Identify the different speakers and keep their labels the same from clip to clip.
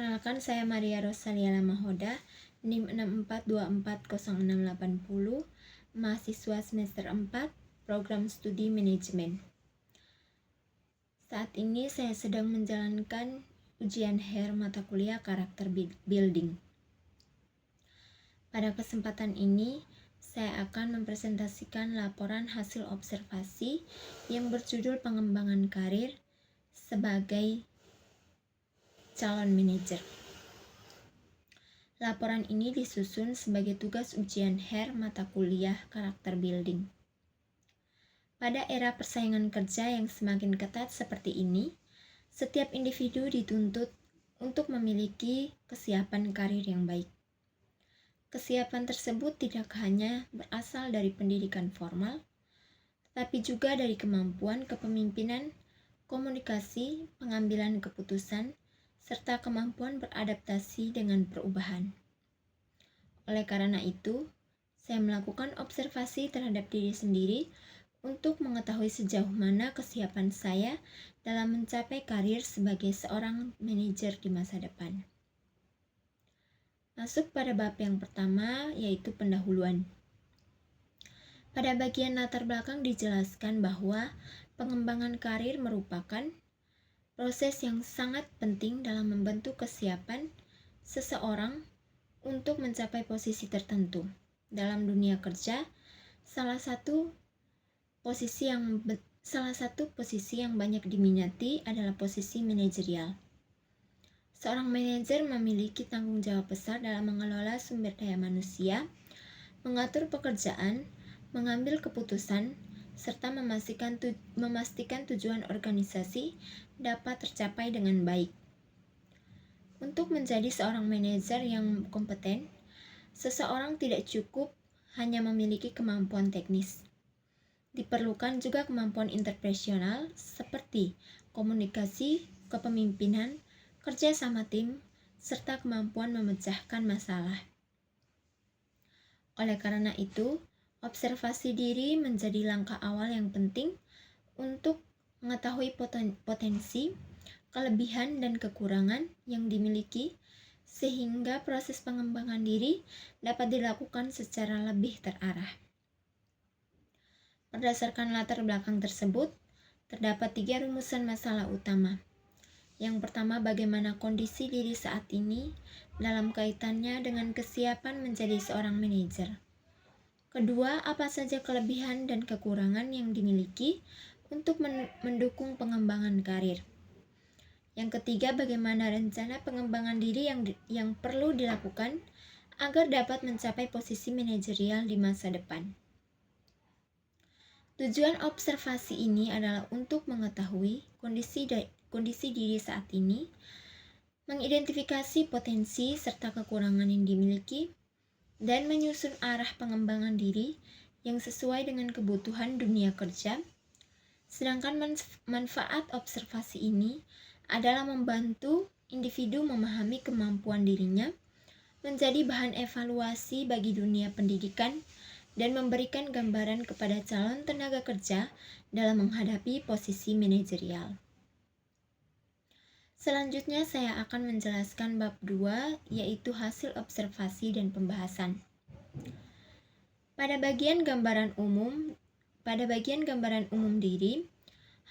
Speaker 1: Perkenalkan, saya Maria Rosalia Lamahoda, NIM 64240680, mahasiswa semester 4, Program Studi Manajemen. Saat ini saya sedang menjalankan ujian HER mata kuliah karakter building. Pada kesempatan ini, saya akan mempresentasikan laporan hasil observasi yang berjudul pengembangan karir sebagai calon manajer. Laporan ini disusun sebagai tugas ujian HER mata kuliah karakter building. Pada era persaingan kerja yang semakin ketat seperti ini, setiap individu dituntut untuk memiliki kesiapan karir yang baik. Kesiapan tersebut tidak hanya berasal dari pendidikan formal, tetapi juga dari kemampuan kepemimpinan, komunikasi, pengambilan keputusan, serta kemampuan beradaptasi dengan perubahan. Oleh karena itu, saya melakukan observasi terhadap diri sendiri untuk mengetahui sejauh mana kesiapan saya dalam mencapai karir sebagai seorang manajer di masa depan. Masuk pada bab yang pertama, yaitu pendahuluan. Pada bagian latar belakang dijelaskan bahwa pengembangan karir merupakan proses yang sangat penting dalam membentuk kesiapan seseorang untuk mencapai posisi tertentu. Dalam dunia kerja, salah satu posisi yang banyak diminati adalah posisi manajerial. Seorang manajer memiliki tanggung jawab besar dalam mengelola sumber daya manusia, mengatur pekerjaan, mengambil keputusan, serta memastikan tujuan organisasi dapat tercapai dengan baik. Untuk menjadi seorang manajer yang kompeten, seseorang tidak cukup hanya memiliki kemampuan teknis. Diperlukan juga kemampuan interpersonal seperti komunikasi, kepemimpinan, kerja sama tim, serta kemampuan memecahkan masalah. Oleh karena itu, observasi diri menjadi langkah awal yang penting untuk mengetahui potensi, kelebihan, dan kekurangan yang dimiliki, sehingga proses pengembangan diri dapat dilakukan secara lebih terarah. Berdasarkan latar belakang tersebut, terdapat 3 rumusan masalah utama. Yang pertama, bagaimana kondisi diri saat ini dalam kaitannya dengan kesiapan menjadi seorang manajer. Kedua, apa saja kelebihan dan kekurangan yang dimiliki untuk mendukung pengembangan karir. Yang ketiga, bagaimana rencana pengembangan diri yang perlu dilakukan agar dapat mencapai posisi manajerial di masa depan. Tujuan observasi ini adalah untuk mengetahui kondisi diri saat ini, mengidentifikasi potensi serta kekurangan yang dimiliki, dan menyusun arah pengembangan diri yang sesuai dengan kebutuhan dunia kerja. Sedangkan manfaat observasi ini adalah membantu individu memahami kemampuan dirinya, menjadi bahan evaluasi bagi dunia pendidikan, dan memberikan gambaran kepada calon tenaga kerja dalam menghadapi posisi manajerial. Selanjutnya saya akan menjelaskan bab 2, yaitu hasil observasi dan pembahasan. Pada bagian gambaran umum diri,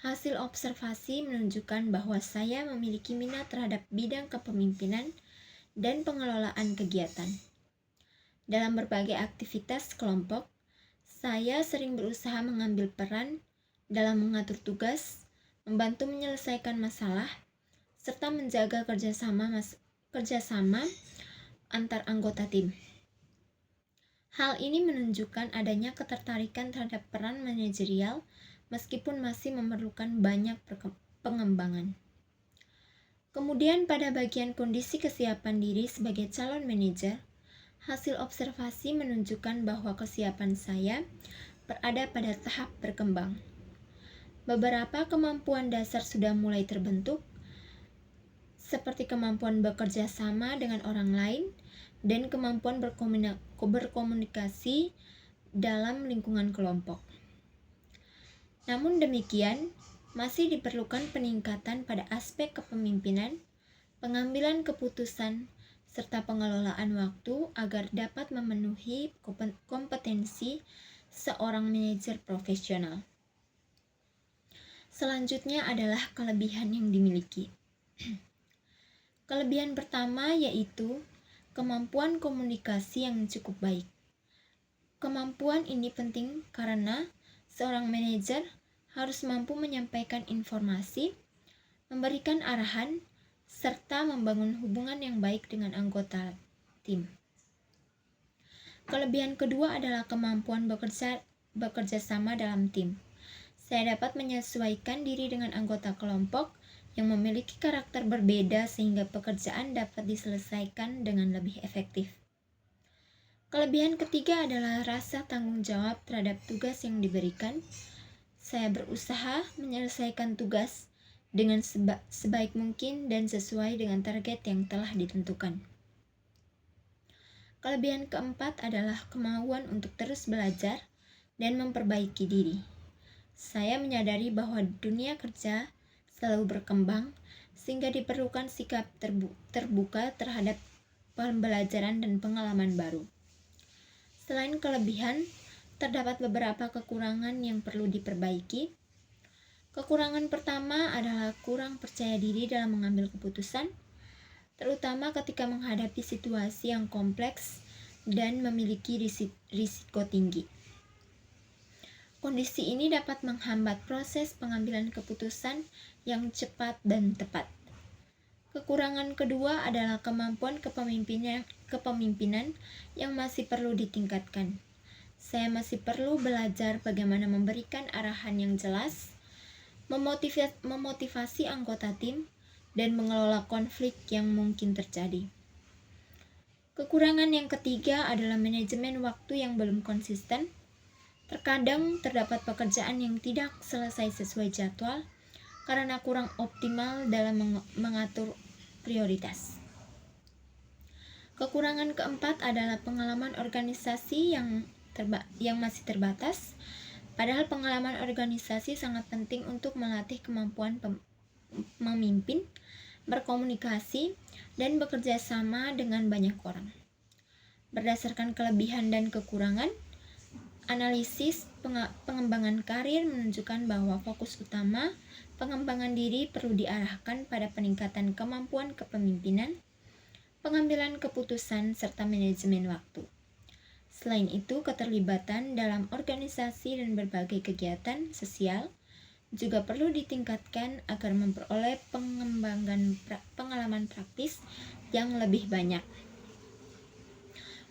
Speaker 1: hasil observasi menunjukkan bahwa saya memiliki minat terhadap bidang kepemimpinan dan pengelolaan kegiatan. Dalam berbagai aktivitas kelompok, saya sering berusaha mengambil peran dalam mengatur tugas, membantu menyelesaikan masalah, serta menjaga kerjasama antar anggota tim. Hal ini menunjukkan adanya ketertarikan terhadap peran manajerial meskipun masih memerlukan banyak pengembangan. Kemudian pada bagian kondisi kesiapan diri sebagai calon manajer, hasil observasi menunjukkan bahwa kesiapan saya berada pada tahap berkembang. Beberapa kemampuan dasar sudah mulai terbentuk, seperti kemampuan bekerja sama dengan orang lain dan kemampuan berkomunikasi dalam lingkungan kelompok. Namun demikian, masih diperlukan peningkatan pada aspek kepemimpinan, pengambilan keputusan, serta pengelolaan waktu agar dapat memenuhi kompetensi seorang manajer profesional. Selanjutnya adalah kelebihan yang dimiliki. Kelebihan pertama yaitu kemampuan komunikasi yang cukup baik. Kemampuan ini penting karena seorang manajer harus mampu menyampaikan informasi, memberikan arahan, serta membangun hubungan yang baik dengan anggota tim. Kelebihan kedua adalah kemampuan bekerja sama dalam tim. Saya dapat menyesuaikan diri dengan anggota kelompok yang memiliki karakter berbeda sehingga pekerjaan dapat diselesaikan dengan lebih efektif. Kelebihan ketiga adalah rasa tanggung jawab terhadap tugas yang diberikan. Saya berusaha menyelesaikan tugas dengan sebaik mungkin dan sesuai dengan target yang telah ditentukan. Kelebihan keempat adalah kemauan untuk terus belajar dan memperbaiki diri. Saya menyadari bahwa dunia kerja selalu berkembang, sehingga diperlukan sikap terbuka terhadap pembelajaran dan pengalaman baru. Selain kelebihan, terdapat beberapa kekurangan yang perlu diperbaiki. Kekurangan pertama adalah kurang percaya diri dalam mengambil keputusan, terutama ketika menghadapi situasi yang kompleks dan memiliki risiko tinggi. Kondisi ini dapat menghambat proses pengambilan keputusan yang cepat dan tepat. Kekurangan kedua adalah kemampuan kepemimpinan yang masih perlu ditingkatkan. Saya masih perlu belajar bagaimana memberikan arahan yang jelas, memotivasi anggota tim, dan mengelola konflik yang mungkin terjadi. Kekurangan yang ketiga adalah manajemen waktu yang belum konsisten. Terkadang terdapat pekerjaan yang tidak selesai sesuai jadwal karena kurang optimal dalam mengatur prioritas. Kekurangan keempat adalah pengalaman organisasi yang masih terbatas. Padahal pengalaman organisasi sangat penting untuk melatih kemampuan memimpin, berkomunikasi, dan bekerja sama dengan banyak orang. Berdasarkan kelebihan dan kekurangan, analisis pengembangan karir menunjukkan bahwa fokus utama pengembangan diri perlu diarahkan pada peningkatan kemampuan kepemimpinan, pengambilan keputusan, serta manajemen waktu. Selain itu, keterlibatan dalam organisasi dan berbagai kegiatan sosial juga perlu ditingkatkan agar memperoleh pengalaman praktis yang lebih banyak.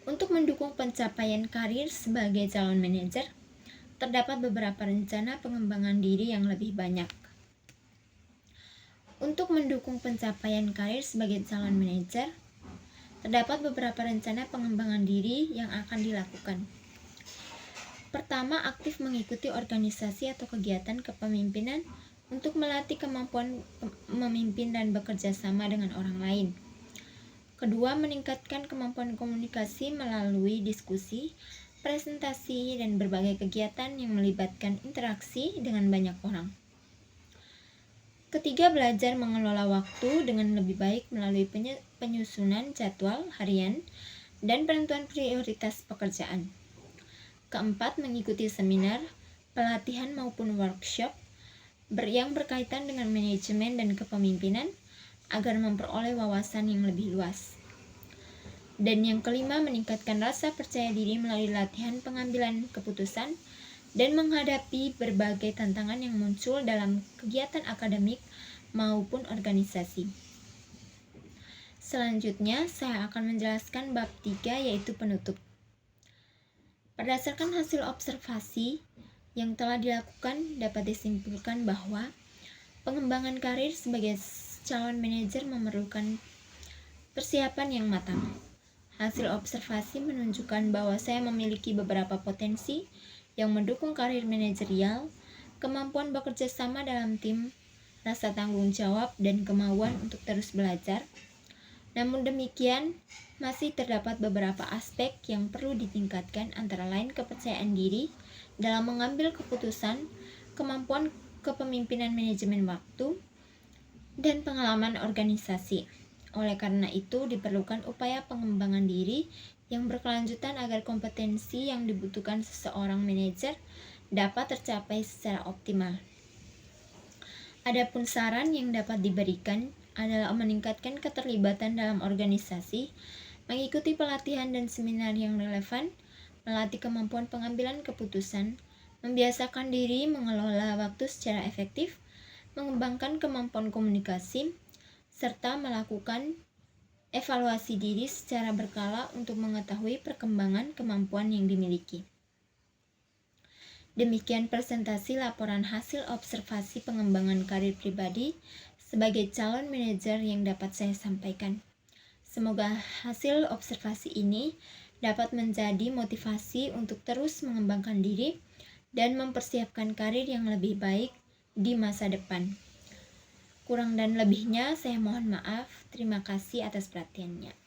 Speaker 1: Untuk mendukung pencapaian karir sebagai calon manajer, terdapat beberapa rencana pengembangan diri yang lebih banyak. Untuk mendukung pencapaian karir sebagai calon manajer, terdapat beberapa rencana pengembangan diri yang akan dilakukan. Pertama, aktif mengikuti organisasi atau kegiatan kepemimpinan untuk melatih kemampuan memimpin dan bekerja sama dengan orang lain. Kedua, meningkatkan kemampuan komunikasi melalui diskusi, presentasi, dan berbagai kegiatan yang melibatkan interaksi dengan banyak orang. Ketiga, belajar mengelola waktu dengan lebih baik melalui penyusunan jadwal harian dan penentuan prioritas pekerjaan. Keempat, mengikuti seminar, pelatihan maupun workshop yang berkaitan dengan manajemen dan kepemimpinan agar memperoleh wawasan yang lebih luas. Dan yang kelima, meningkatkan rasa percaya diri melalui latihan pengambilan keputusan dan menghadapi berbagai tantangan yang muncul dalam kegiatan akademik maupun organisasi. Selanjutnya, saya akan menjelaskan bab 3 yaitu penutup. Berdasarkan hasil observasi yang telah dilakukan, dapat disimpulkan bahwa pengembangan karir sebagai calon manajer memerlukan persiapan yang matang. Hasil observasi menunjukkan bahwa saya memiliki beberapa potensi yang mendukung karir manajerial, kemampuan bekerja sama dalam tim, rasa tanggung jawab, dan kemauan untuk terus belajar. Namun demikian, masih terdapat beberapa aspek yang perlu ditingkatkan, antara lain kepercayaan diri dalam mengambil keputusan, kemampuan kepemimpinan manajemen waktu, dan pengalaman organisasi. Oleh karena itu, diperlukan upaya pengembangan diri yang berkelanjutan agar kompetensi yang dibutuhkan seseorang manajer dapat tercapai secara optimal. Adapun saran yang dapat diberikan adalah meningkatkan keterlibatan dalam organisasi, mengikuti pelatihan dan seminar yang relevan, melatih kemampuan pengambilan keputusan, membiasakan diri mengelola waktu secara efektif, mengembangkan kemampuan komunikasi, serta melakukan evaluasi diri secara berkala untuk mengetahui perkembangan kemampuan yang dimiliki. Demikian presentasi laporan hasil observasi pengembangan karir pribadi sebagai calon manajer yang dapat saya sampaikan. Semoga hasil observasi ini dapat menjadi motivasi untuk terus mengembangkan diri dan mempersiapkan karir yang lebih baik di masa depan. Kurang dan lebihnya saya mohon maaf. Terima kasih atas perhatiannya.